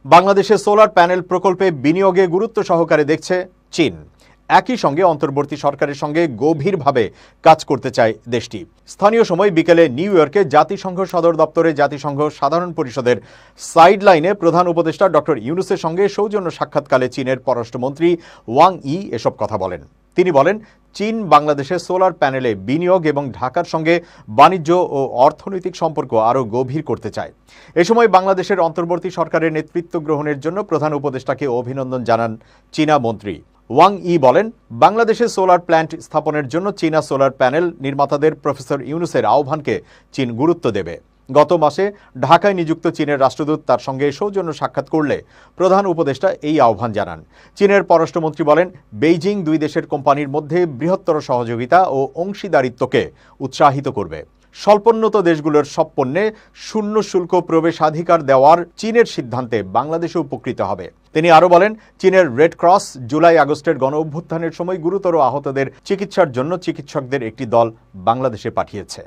বাংলাদেশে solar panel প্রকল্পে বিনিয়োগে গুরুত্ব সহকারে দেখছে চীন। একই সঙ্গে অন্তর্বর্তী সরকারের সঙ্গে গভীরভাবে কাজ করতে চায় দেশটি। স্থানীয় সময় বিকেলে নিউ ইয়র্কে জাতিসংঘ সদর দপ্তরে জাতিসংঘ সাধারণ পরিষদের সাইডলাইনে প্রধান উপদেষ্টা ডক্টর ইউনূসের সঙ্গে সৌজন্য সাক্ষাৎকালে চীনের পররাষ্ট্রমন্ত্রী ওয়াং ই এসব কথা বলেন। তিনি বলেন, চীন বাংলাদেশে সোলার প্যানেলে বিনিয়োগ এবং ঢাকার সঙ্গে বাণিজ্য ও অর্থনৈতিক সম্পর্ক আরও গভীর করতে চায়। এ সময় বাংলাদেশের অন্তর্বর্তী সরকারের নেতৃত্ব গ্রহণের জন্য প্রধান উপদেষ্টাকে অভিনন্দন জানান চীনা মন্ত্রী। ওয়াং ই বলেন, বাংলাদেশে সোলার প্ল্যান্ট স্থাপনের জন্য চীনা সোলার প্যানেল নির্মাতাদের প্রফেসর ইউনূসের আহ্বানকে চীন গুরুত্ব দেবে। গত মাসে ঢাকায় নিযুক্ত চীনের রাষ্ট্রদূত তার সঙ্গে সৌজন্য সাক্ষাৎ করলে প্রধান উপদেষ্টা এই আহ্বান জানান। চীনের পররাষ্ট্রমন্ত্রী বলেন, বেইজিং দুই দেশের কোম্পানির মধ্যে বৃহত্তর সহযোগিতা ও অংশীদারিত্বকে উৎসাহিত করবে। স্বল্পোন্নত দেশগুলোর সব পণ্যে শূন্য শুল্ক প্রবেশাধিকার দেওয়ার চীনের সিদ্ধান্তে বাংলাদেশও উপকৃত হবে। তিনি আরও বলেন, চীনের রেড ক্রস জুলাই আগস্টের গণ অভ্যুত্থানের সময় গুরুতর আহতদের চিকিৎসার জন্য চিকিৎসকদের একটি দল বাংলাদেশে পাঠিয়েছে।